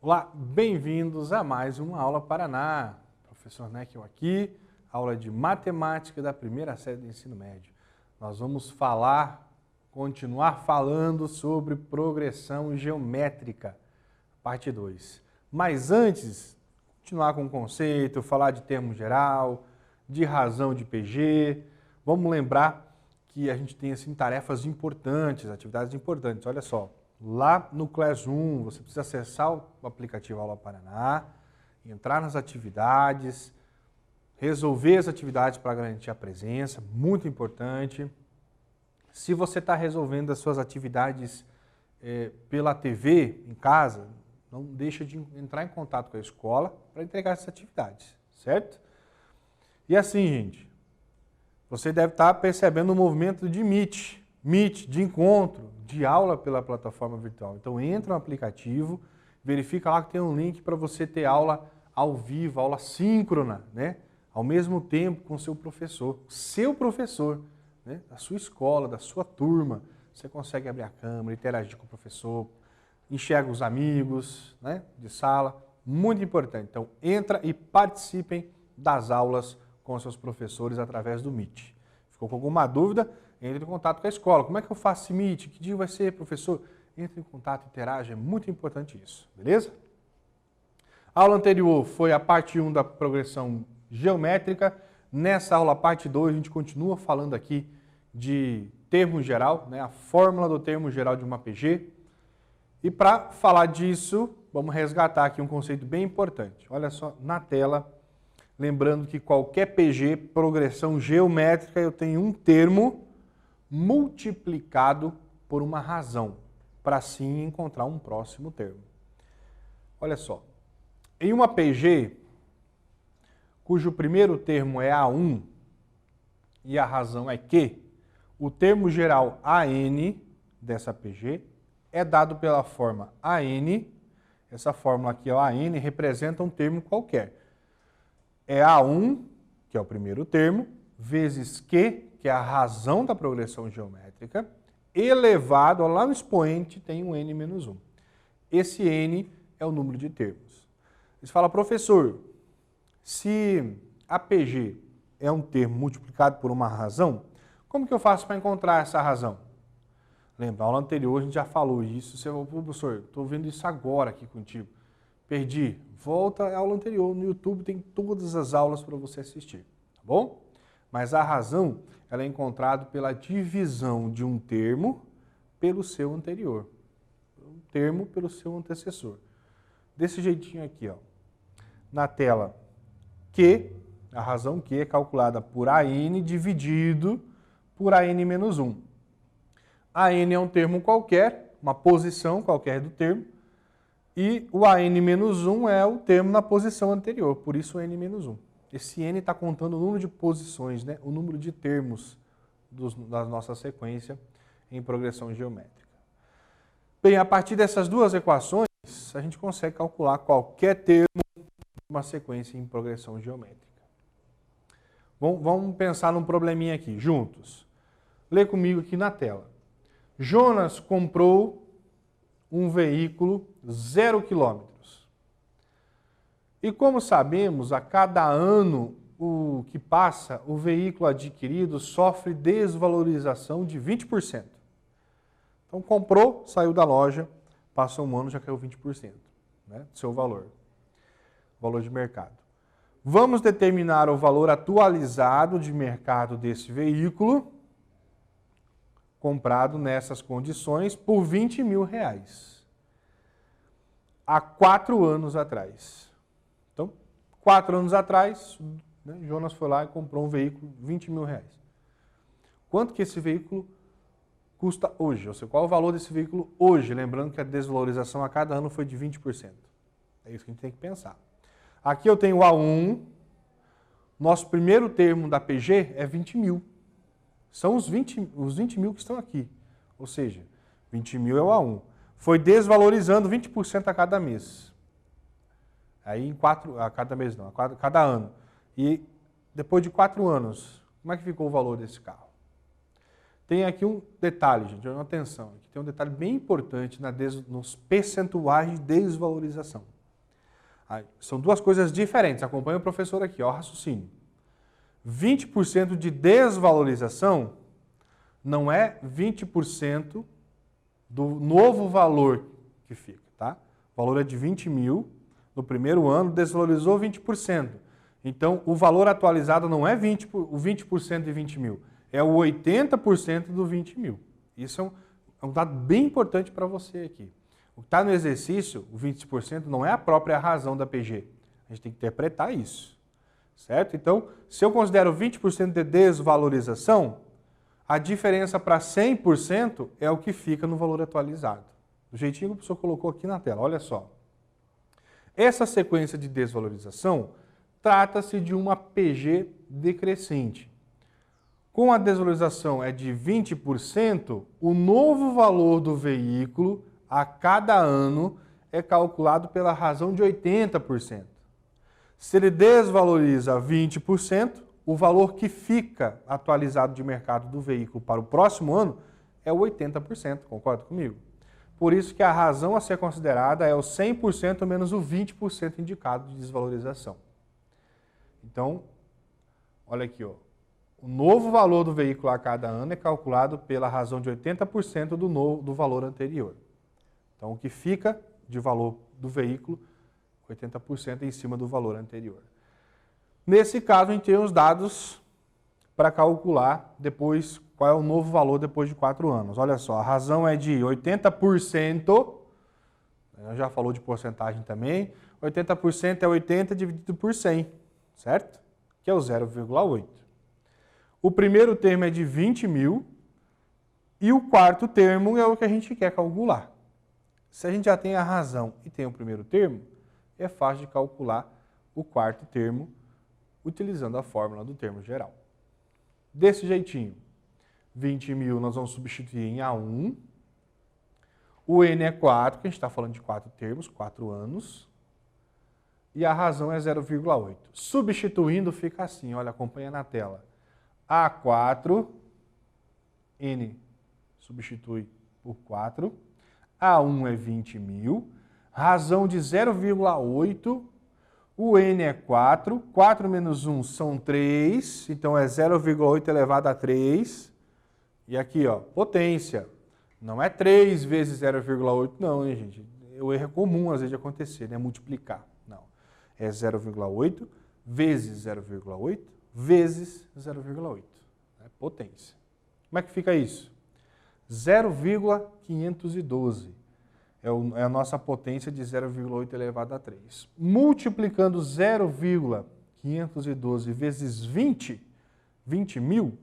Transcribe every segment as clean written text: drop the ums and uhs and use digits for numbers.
Olá, bem-vindos a mais uma aula Paraná. Professor Neckel aqui, aula de matemática da primeira série do ensino médio. Nós vamos continuar falando sobre progressão geométrica, parte 2. Mas antes, continuar com o conceito, falar de termo geral, de razão de PG, vamos lembrar que a gente tem assim, tarefas importantes, atividades importantes. Olha só. Lá no Classroom, você precisa acessar o aplicativo Aula Paraná, entrar nas atividades, resolver as atividades para garantir a presença, muito importante. Se você está resolvendo as suas atividades pela TV, em casa, não deixa de entrar em contato com a escola para entregar essas atividades, certo? E assim, gente, você deve estar percebendo o movimento de Meet, de encontro, de aula pela plataforma virtual. Então entra no aplicativo, verifica lá que tem um link para você ter aula ao vivo, aula síncrona, né? Ao mesmo tempo com o seu professor, né? Da sua escola, da sua turma. Você consegue abrir a câmera, interagir com o professor, enxerga os amigos, né? De sala, muito importante. Então entra e participem das aulas com seus professores através do Meet. Ficou com alguma dúvida? Entre em contato com a escola. Como é que eu faço esse Meet? Que dia vai ser, professor? Entre em contato, interage, é muito importante isso, beleza? A aula anterior foi a parte 1 da progressão geométrica. Nessa aula, parte 2, a gente continua falando aqui de termo geral, né? A fórmula do termo geral de uma PG. E para falar disso, vamos resgatar aqui um conceito bem importante. Olha só na tela, lembrando que qualquer PG, progressão geométrica, eu tenho um termo multiplicado por uma razão, para assim encontrar um próximo termo. Olha só, em uma PG, cujo primeiro termo é A1 e a razão é Q, o termo geral AN dessa PG é dado pela forma AN, essa fórmula aqui, ó, AN, representa um termo qualquer. É A1, que é o primeiro termo, vezes Q, que é a razão da progressão geométrica, elevado, lá no expoente tem um n menos 1. Esse n é o número de termos. Você fala, professor, se a PG é um termo multiplicado por uma razão, como que eu faço para encontrar essa razão? Lembra, na aula anterior a gente já falou isso. Você falou, professor, estou vendo isso agora aqui contigo. Perdi. Volta à aula anterior. No YouTube tem todas as aulas para você assistir, tá bom? Mas a razão ela é encontrada pela divisão de um termo pelo seu anterior. Um termo pelo seu antecessor. Desse jeitinho aqui, ó. Na tela, Q, a razão Q é calculada por AN dividido por AN menos 1. AN é um termo qualquer, uma posição qualquer do termo, e o AN menos 1 é o termo na posição anterior, por isso o N menos 1. Esse N está contando o número de posições, né? O número de termos da nossa sequência em progressão geométrica. Bem, a partir dessas duas equações, a gente consegue calcular qualquer termo de uma sequência em progressão geométrica. Vamos pensar num probleminha aqui, juntos. Lê comigo aqui na tela. Jonas comprou um veículo 0 km. E como sabemos, a cada ano que passa, o veículo adquirido sofre desvalorização de 20%. Então comprou, saiu da loja, passou um ano, já caiu 20%, né, do seu valor de mercado. Vamos determinar o valor atualizado de mercado desse veículo, comprado nessas condições, por R$20 mil. Há 4 anos atrás. Então, 4 anos atrás, né, Jonas foi lá e comprou um veículo, R$20 mil. Quanto que esse veículo custa hoje? Ou seja, qual é o valor desse veículo hoje? Lembrando que a desvalorização a cada ano foi de 20%. É isso que a gente tem que pensar. Aqui eu tenho o A1, nosso primeiro termo da PG é 20 mil. São os 20 mil que estão aqui. Ou seja, 20 mil é o A1. Foi desvalorizando 20% a cada mês. Aí a cada ano. E depois de 4 anos, como é que ficou o valor desse carro? tem aqui um detalhe, gente, atenção. Aqui tem um detalhe bem importante nos percentuais de desvalorização. São duas coisas diferentes. Acompanha o professor aqui, ó, o raciocínio. 20% de desvalorização não é 20% do novo valor que fica, tá? O valor é de 20 mil, no primeiro ano desvalorizou 20%. Então, o valor atualizado não é o 20% de 20 mil, é o 80% do 20 mil. Isso é um dado bem importante para você aqui. O que está no exercício, o 20%, não é a própria razão da PG. A gente tem que interpretar isso, certo? Então, se eu considero 20% de desvalorização, a diferença para 100% é o que fica no valor atualizado. Do jeitinho que o professor colocou aqui na tela, olha só. Essa sequência de desvalorização trata-se de uma PG decrescente. Com a desvalorização é de 20%, o novo valor do veículo a cada ano é calculado pela razão de 80%. Se ele desvaloriza 20%, o valor que fica atualizado de mercado do veículo para o próximo ano é o 80%, concorda comigo? Por isso que a razão a ser considerada é o 100% menos o 20% indicado de desvalorização. Então, olha aqui, ó. O novo valor do veículo a cada ano é calculado pela razão de 80% do valor anterior. Então, o que fica de valor do veículo, 80% em cima do valor anterior. Nesse caso, a gente tem os dados para calcular depois qual é o novo valor depois de 4 anos. Olha só, a razão é de 80%, já falou de porcentagem também, 80% é 80 dividido por 100, certo? Que é o 0,8. O primeiro termo é de 20 mil e o quarto termo é o que a gente quer calcular. Se a gente já tem a razão e tem o primeiro termo, é fácil de calcular o quarto termo utilizando a fórmula do termo geral. Desse jeitinho, 20 mil nós vamos substituir em A1. O N é 4, que a gente está falando de 4 termos, 4 anos. E a razão é 0,8. Substituindo fica assim, olha, acompanha na tela. A4, N substitui por 4. A1 é 20 mil. Razão de 0,8. O N é 4. 4 menos 1 são 3. Então é 0,8 elevado a 3. E aqui, ó, potência. Não é 3 vezes 0,8, não, hein, gente? O erro é comum, às vezes, de acontecer, né? Multiplicar. Não. É 0,8 vezes 0,8 vezes 0,8. É potência. Como é que fica isso? 0,512. É a nossa potência de 0,8 elevado a 3. Multiplicando 0,512 vezes 20 mil,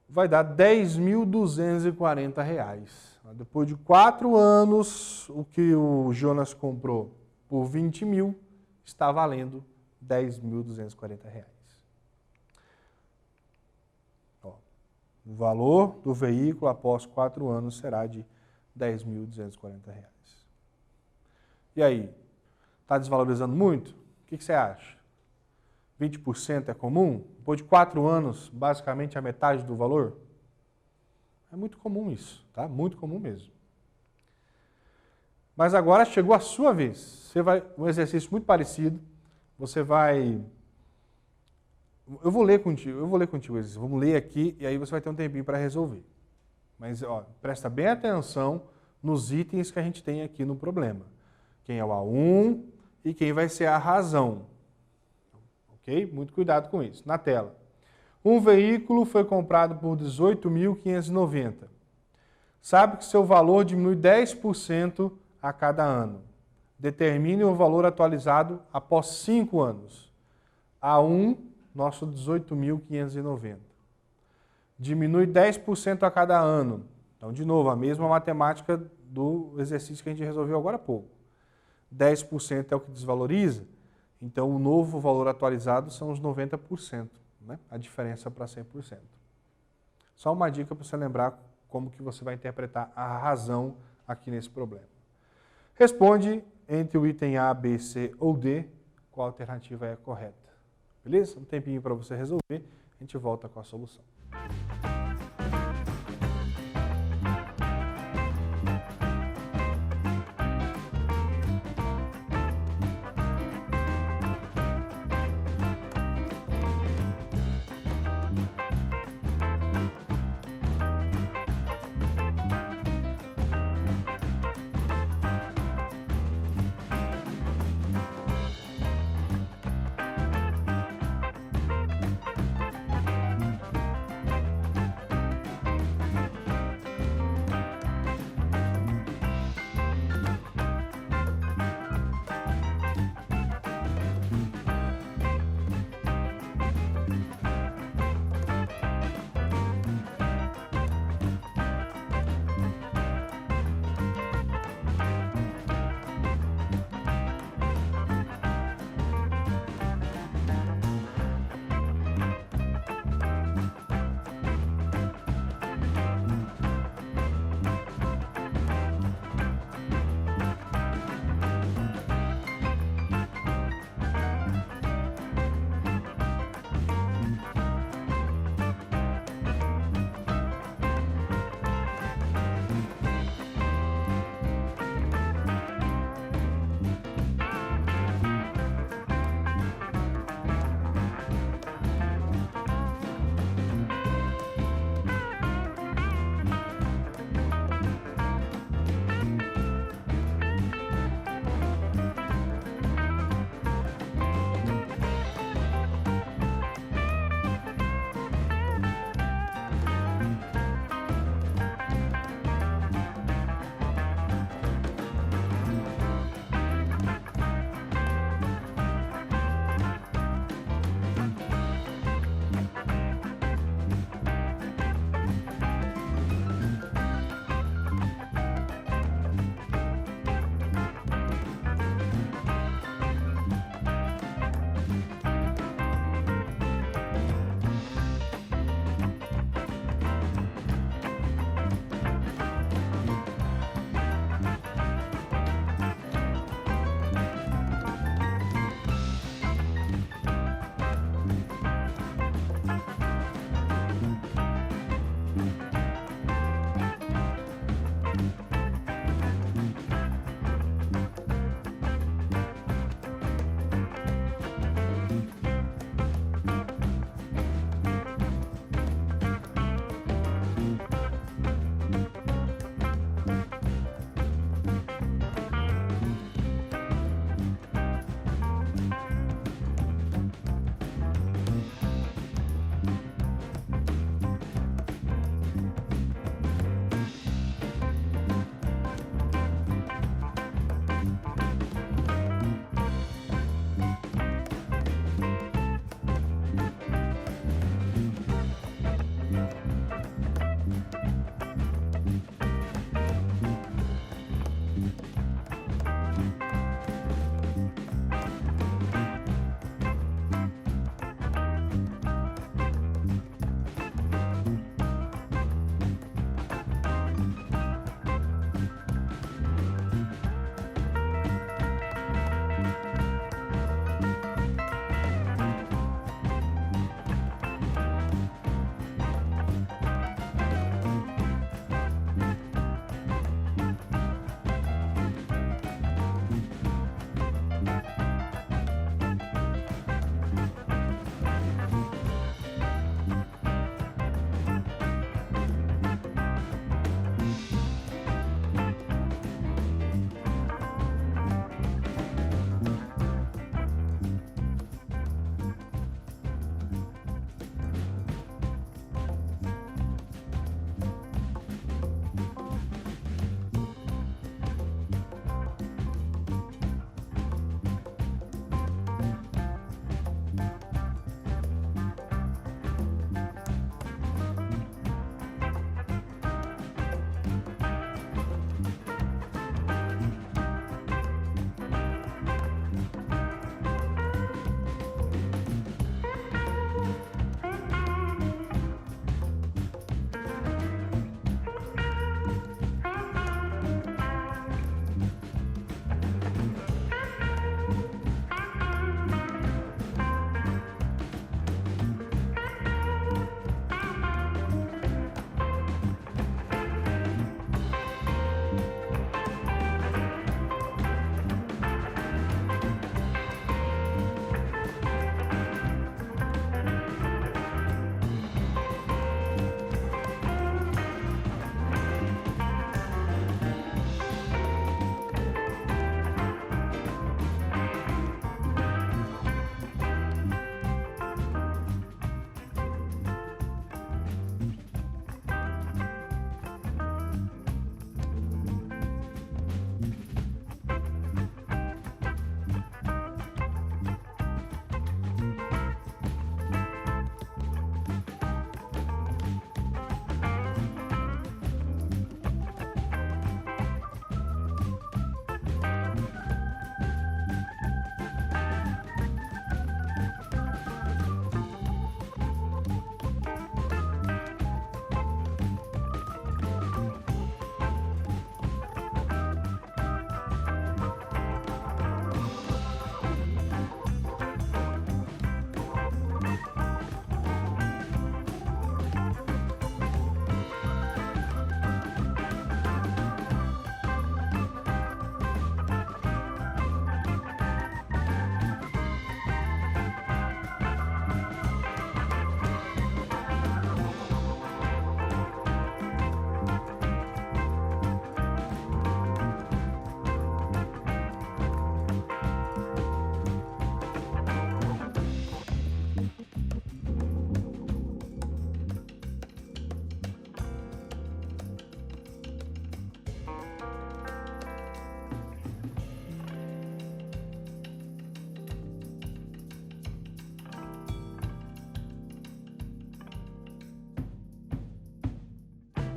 vai dar R$ 10.240. Depois de 4 anos, o que o Jonas comprou por 20 mil está valendo R$ 10.240. Ó, o valor do veículo após 4 anos será de R$ 10.240. E aí, está desvalorizando muito? O que você acha? 20% é comum? Depois de 4 anos, basicamente a metade do valor? É muito comum isso, tá? Muito comum mesmo. Mas agora chegou a sua vez. Um exercício muito parecido. Você vai... Eu vou ler contigo o exercício. Vamos ler aqui e aí você vai ter um tempinho para resolver. Mas, ó, presta bem atenção nos itens que a gente tem aqui no problema. Quem é o A1 e quem vai ser a razão. Ok? Muito cuidado com isso. Na tela. Um veículo foi comprado por R$ 18.590. Sabe que seu valor diminui 10% a cada ano. Determine o valor atualizado após 5 anos. A1, nosso 18.590. Diminui 10% a cada ano. Então, de novo, a mesma matemática do exercício que a gente resolveu agora há pouco. 10% é o que desvaloriza. Então, o novo valor atualizado são os 90%, né? A diferença para 100%. Só uma dica para você lembrar como que você vai interpretar a razão aqui nesse problema. Responde entre o item A, B, C ou D, qual alternativa é correta. Beleza? Um tempinho para você resolver, a gente volta com a solução.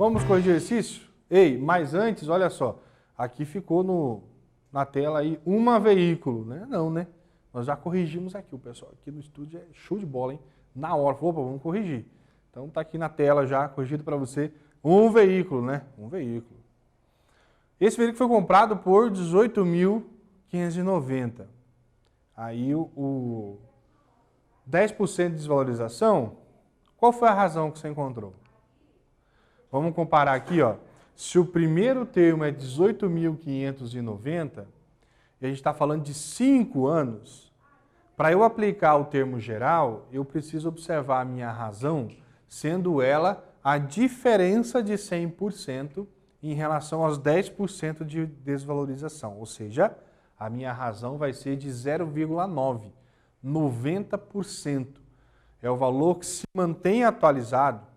Vamos corrigir o exercício? Ei, mas antes, olha só, aqui ficou na tela aí uma veículo, né? Não, né? Nós já corrigimos aqui, o pessoal aqui no estúdio é show de bola, hein? Na hora, opa, vamos corrigir. Então tá aqui na tela já, corrigido para você, um veículo, né? Um veículo. Esse veículo foi comprado por R$ 18.590. Aí o 10% de desvalorização, qual foi a razão que você encontrou? Vamos comparar aqui, ó. Se o primeiro termo é 18.590, e a gente está falando de 5 anos, para eu aplicar o termo geral, eu preciso observar a minha razão, sendo ela a diferença de 100% em relação aos 10% de desvalorização. Ou seja, a minha razão vai ser de 0,9, 90%. É o valor que se mantém atualizado.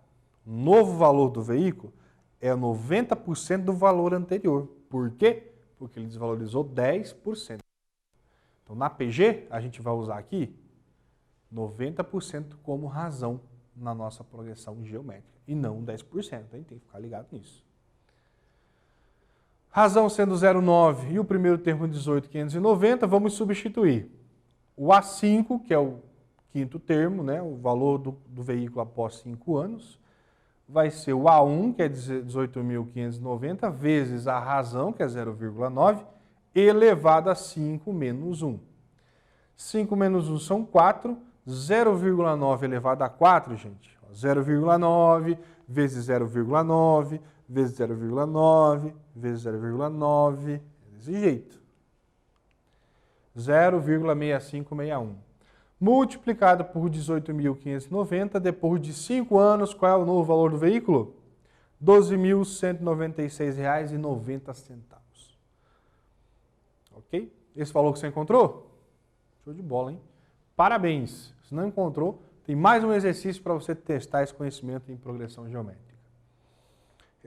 O novo valor do veículo é 90% do valor anterior. Por quê? Porque ele desvalorizou 10%. Então, na PG, a gente vai usar aqui 90% como razão na nossa progressão geométrica. E não 10%. A gente tem que ficar ligado nisso. Razão sendo 0,9 e o primeiro termo 18.590, vamos substituir. O A5, que é o quinto termo, né, o valor do veículo após 5 anos, vai ser o A1, que é 18.590, vezes a razão, que é 0,9, elevado a 5 menos 1. 5 menos 1 são 4, 0,9 elevado a 4, gente. 0,9 vezes 0,9 vezes 0,9 vezes 0,9, desse jeito. 0,6561. Multiplicado por 18.590, depois de 5 anos, qual é o novo valor do veículo? R$ 12.196,90. Ok? Esse valor que você encontrou? Show de bola, hein? Parabéns! Se não encontrou, tem mais um exercício para você testar esse conhecimento em progressão geométrica.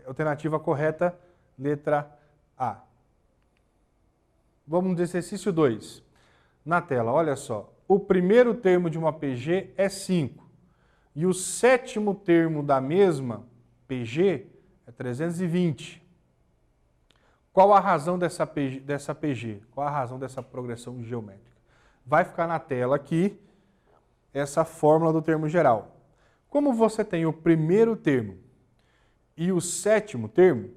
Alternativa correta, letra A. Vamos no exercício 2. Na tela, olha só. O primeiro termo de uma PG é 5. E o sétimo termo da mesma PG é 320. Qual a razão dessa PG? Qual a razão dessa progressão geométrica? Vai ficar na tela aqui essa fórmula do termo geral. Como você tem o primeiro termo e o sétimo termo,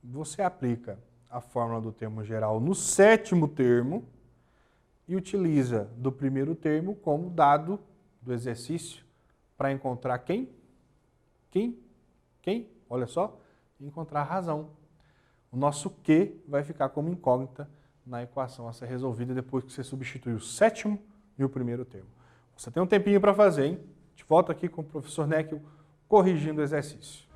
você aplica a fórmula do termo geral no sétimo termo e utiliza do primeiro termo como dado do exercício para encontrar quem? Olha só, encontrar a razão. O nosso Q vai ficar como incógnita na equação a ser resolvida depois que você substituir o sétimo e o primeiro termo. Você tem um tempinho para fazer, hein? A gente volta aqui com o professor Neckel corrigindo o exercício.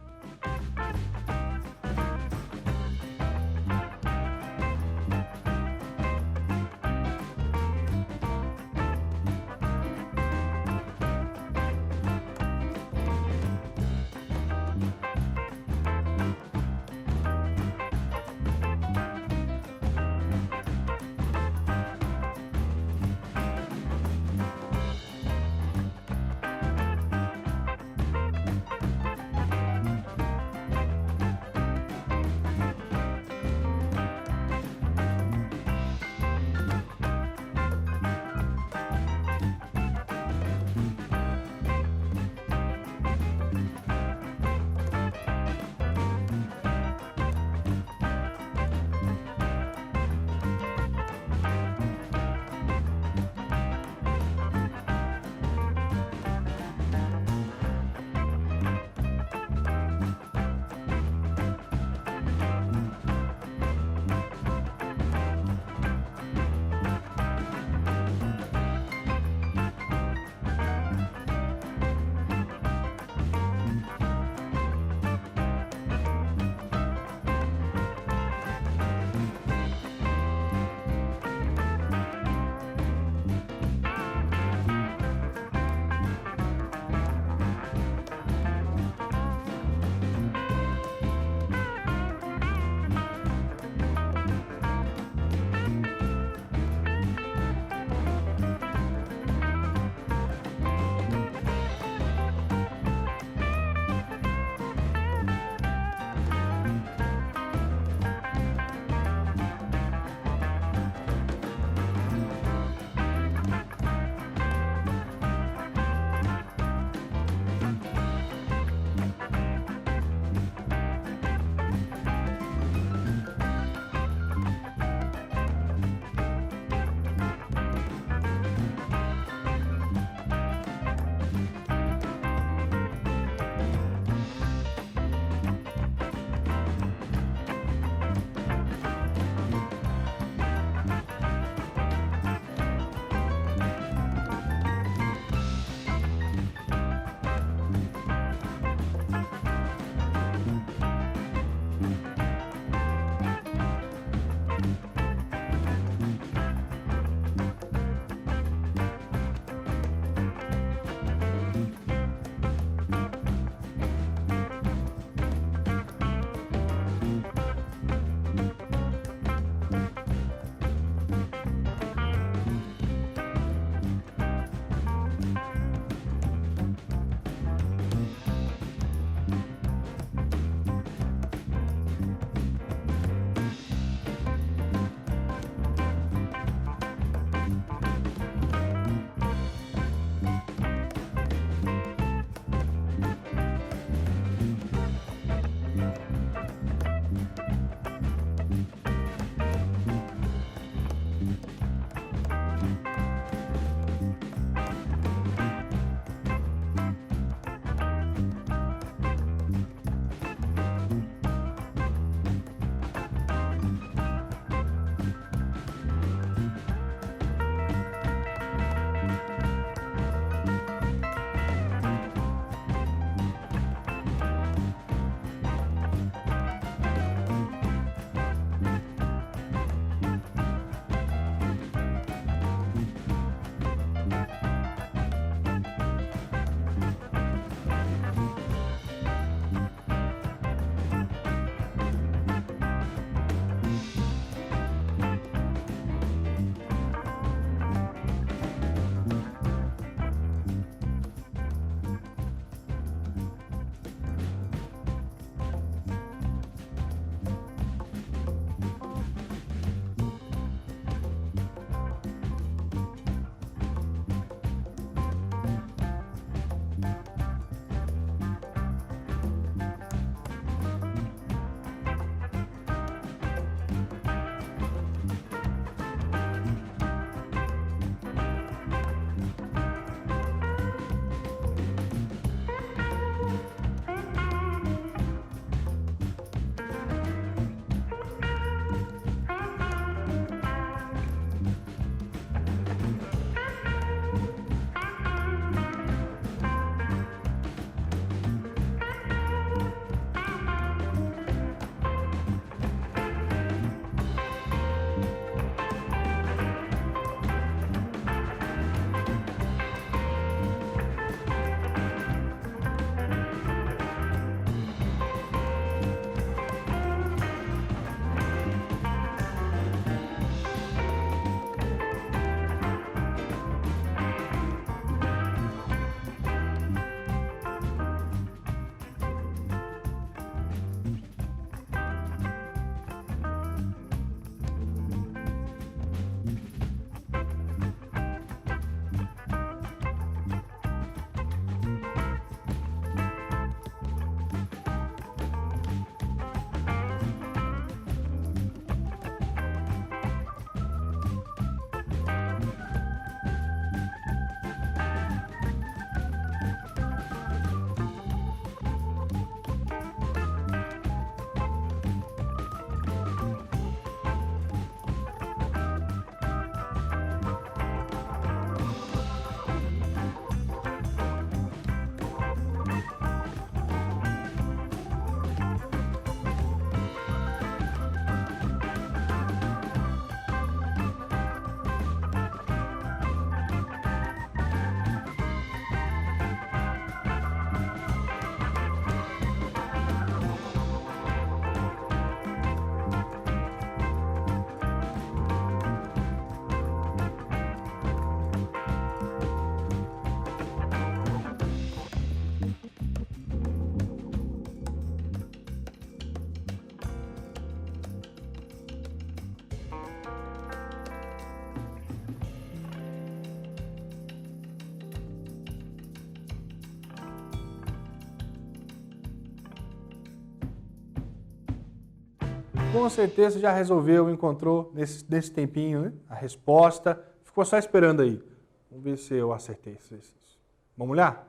com certeza já resolveu, encontrou nesse tempinho, né, a resposta. Ficou só esperando aí. Vamos ver se eu acertei esse exercício. Vamos olhar?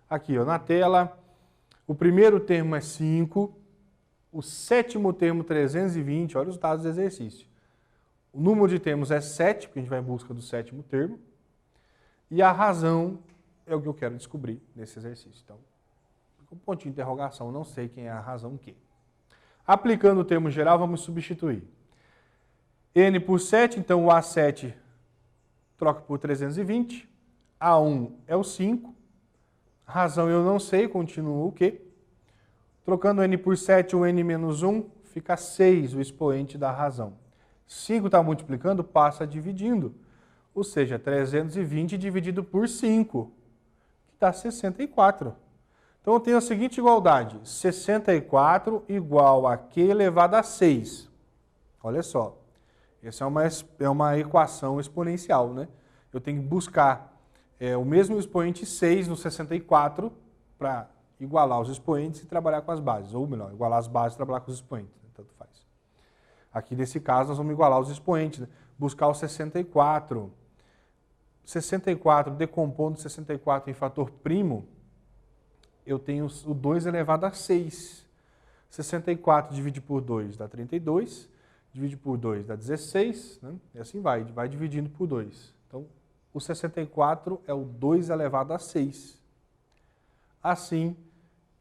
Aqui, ó, na tela. O primeiro termo é 5. O sétimo termo, 320. Olha os dados do exercício. O número de termos é 7, porque a gente vai em busca do sétimo termo. E a razão é o que eu quero descobrir nesse exercício. Então, com um pontinho de interrogação, não sei quem é a razão que. Aplicando o termo geral, vamos substituir. N por 7, então o A7 troca por 320. A1 é o 5. Razão eu não sei, continua o quê? Trocando N por 7, o N menos 1, fica 6, o expoente da razão. 5 está multiplicando, passa dividindo. Ou seja, 320 dividido por 5, que dá 64. Então eu tenho a seguinte igualdade, 64 igual a Q elevado a 6. Olha só, essa é uma equação exponencial, né? Eu tenho que buscar o mesmo expoente 6 no 64 para igualar os expoentes e trabalhar com as bases. Ou melhor, igualar as bases e trabalhar com os expoentes, né? Tanto faz. Aqui nesse caso nós vamos igualar os expoentes, né? Buscar o 64. 64, decompondo 64 em fator primo, eu tenho o 2 elevado a 6. 64 divide por 2 dá 32, divide por 2 dá 16, né? E assim vai dividindo por 2. Então, o 64 é o 2 elevado a 6. Assim,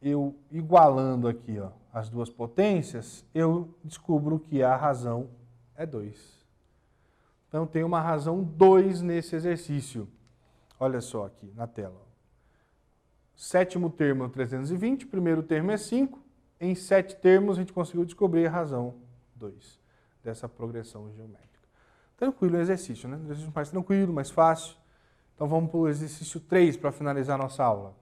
eu igualando aqui, ó, as duas potências, eu descubro que a razão é 2. Então, tem uma razão 2 nesse exercício. Olha só aqui na tela. Sétimo termo é 320, primeiro termo é 5. Em 7 termos, a gente conseguiu descobrir a razão 2 dessa progressão geométrica. Tranquilo o exercício, né? Um exercício mais tranquilo, mais fácil. Então, vamos para o exercício 3 para finalizar a nossa aula.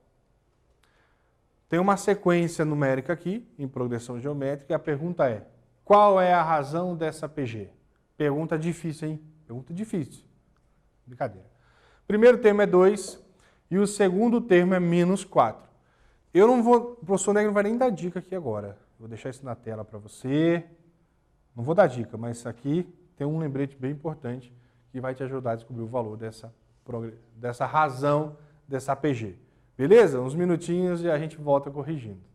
Tem uma sequência numérica aqui, em progressão geométrica, e a pergunta é: qual é a razão dessa PG? Pergunta difícil, hein? Pergunta difícil. Brincadeira. Primeiro termo é 2 e o segundo termo é menos 4. O professor Negro não vai nem dar dica aqui agora. Vou deixar isso na tela para você. Não vou dar dica, mas aqui tem um lembrete bem importante que vai te ajudar a descobrir o valor dessa razão dessa APG. Beleza? Uns minutinhos e a gente volta corrigindo.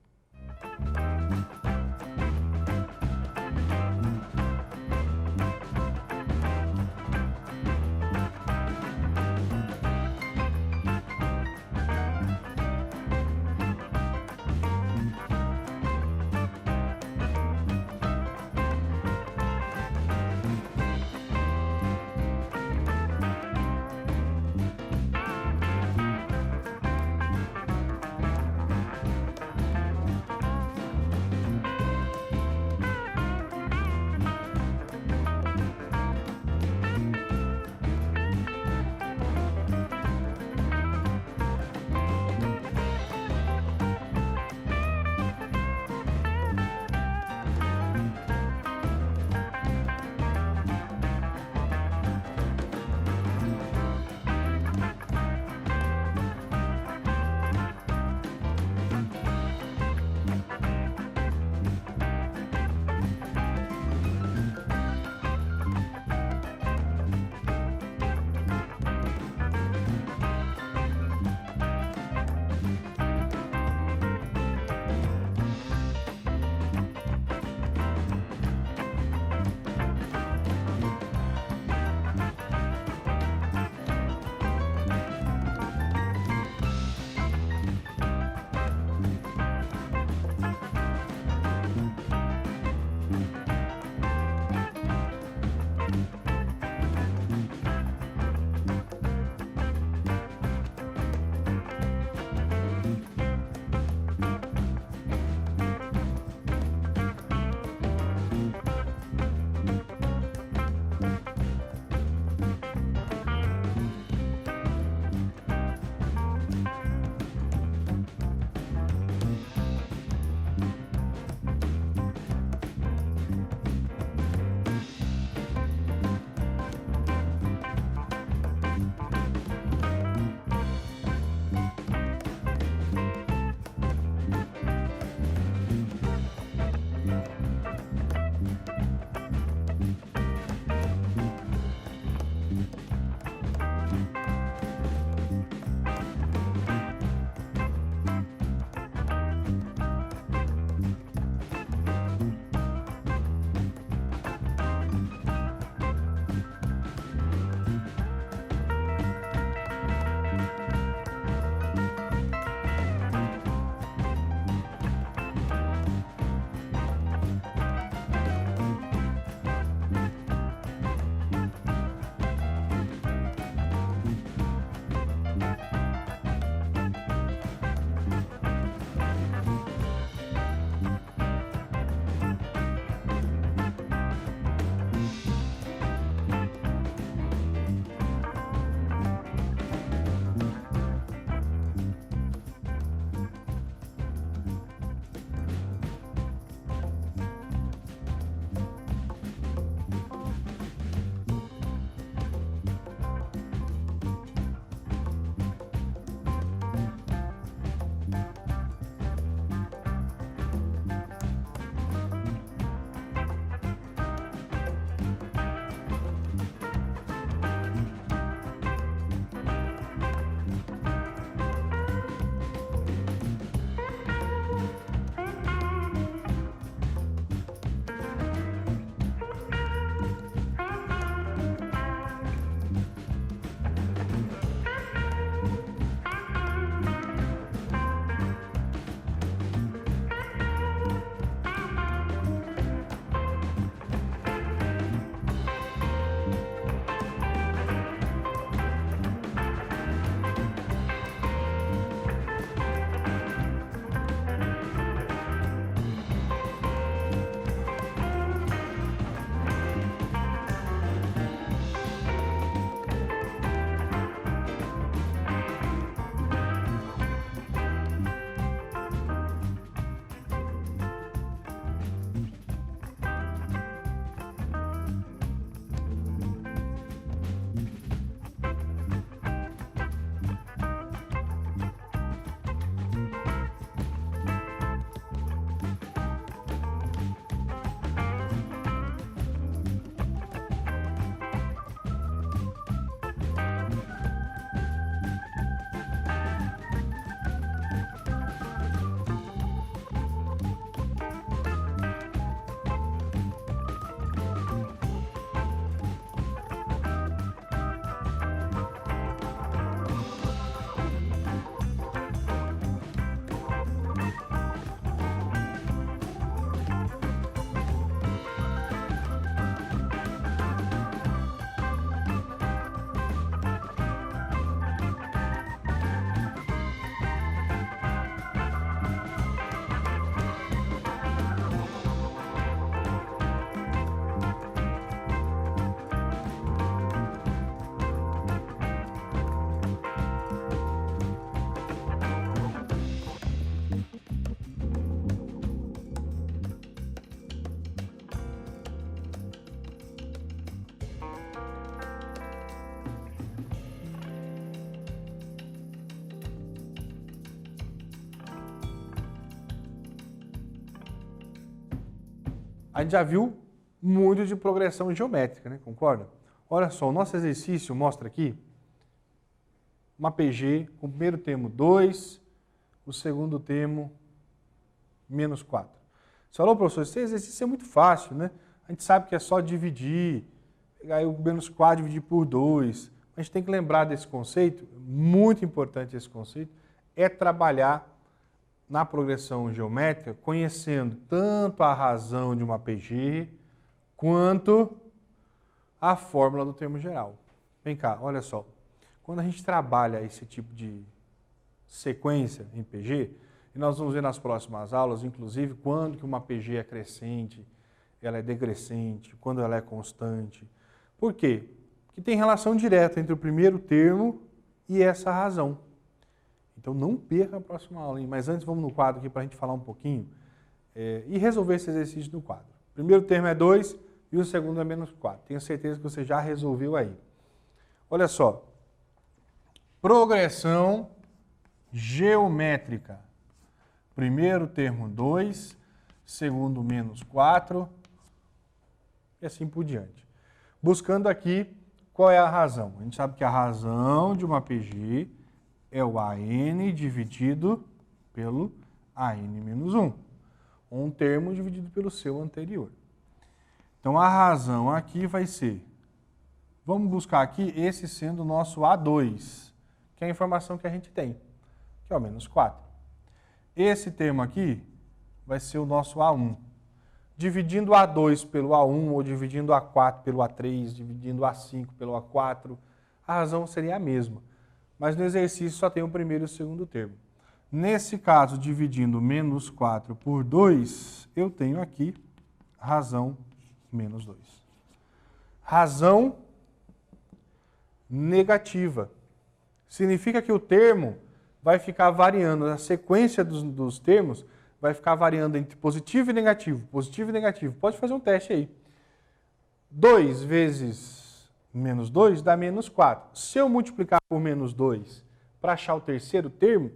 a gente já viu muito de progressão geométrica, né? Concorda? Olha só, o nosso exercício mostra aqui uma PG com o primeiro termo 2, o segundo termo menos 4. Você falou, professor, esse exercício é muito fácil, né? A gente sabe que é só dividir, pegar aí o menos 4 dividir por 2. A gente tem que lembrar desse conceito, muito importante esse conceito, é trabalhar na progressão geométrica conhecendo tanto a razão de uma PG quanto a fórmula do termo geral. Vem cá, olha só. Quando a gente trabalha esse tipo de sequência em PG, e nós vamos ver nas próximas aulas, inclusive, quando que uma PG é crescente, ela é decrescente, quando ela é constante. Por quê? Porque tem relação direta entre o primeiro termo e essa razão. Então não perca a próxima aula, hein? Mas antes vamos no quadro aqui para a gente falar um pouquinho e resolver esse exercício no quadro. O primeiro termo é 2 e o segundo é menos 4. Tenho certeza que você já resolveu aí. Olha só. Progressão geométrica. Primeiro termo 2, segundo menos 4 e assim por diante. Buscando aqui qual é a razão. A gente sabe que a razão de uma PG é o AN dividido pelo AN menos 1. Um termo dividido pelo seu anterior. Então a razão aqui vai ser, vamos buscar aqui esse sendo o nosso A2, que é a informação que a gente tem, que é o menos 4. Esse termo aqui vai ser o nosso A1. Dividindo A2 pelo A1, ou dividindo A4 pelo A3, dividindo A5 pelo A4, a razão seria a mesma. Mas no exercício só tem o primeiro e o segundo termo. Nesse caso, dividindo menos 4 por 2, eu tenho aqui razão menos 2. Razão negativa. Significa que o termo vai ficar variando, a sequência dos termos vai ficar variando entre positivo e negativo, positivo e negativo. Pode fazer um teste aí. 2 vezes menos 2 dá menos 4. Se eu multiplicar por menos 2 para achar o terceiro termo,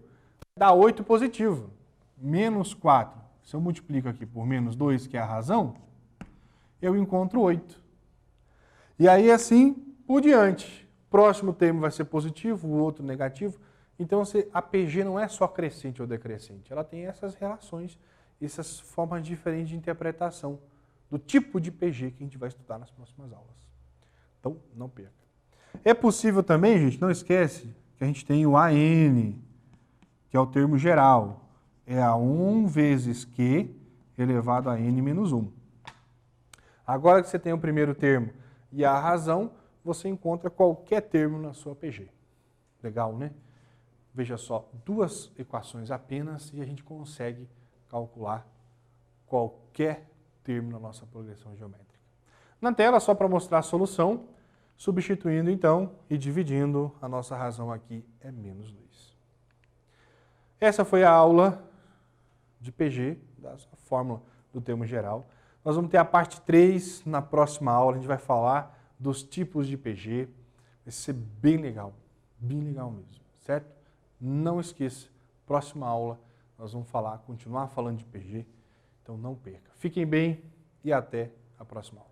dá 8 positivo. Menos 4. Se eu multiplico aqui por menos 2, que é a razão, eu encontro 8. E aí assim por diante. Próximo termo vai ser positivo, o outro negativo. Então a PG não é só crescente ou decrescente. Ela tem essas relações, essas formas diferentes de interpretação do tipo de PG que a gente vai estudar nas próximas aulas. Então, não perca. É possível também, gente, não esquece, que a gente tem o AN, que é o termo geral. É A1 vezes Q elevado a N menos 1. Agora que você tem o primeiro termo e a razão, você encontra qualquer termo na sua PG. Legal, né? Veja só, 2 equações apenas e a gente consegue calcular qualquer termo na nossa progressão geométrica. Na tela, só para mostrar a solução, substituindo então e dividindo, a nossa razão aqui é menos 2. Essa foi a aula de PG, da fórmula do termo geral. Nós vamos ter a parte 3 na próxima aula, a gente vai falar dos tipos de PG. Vai ser bem legal mesmo, certo? Não esqueça, próxima aula nós vamos continuar falando de PG, então não perca. Fiquem bem e até a próxima aula.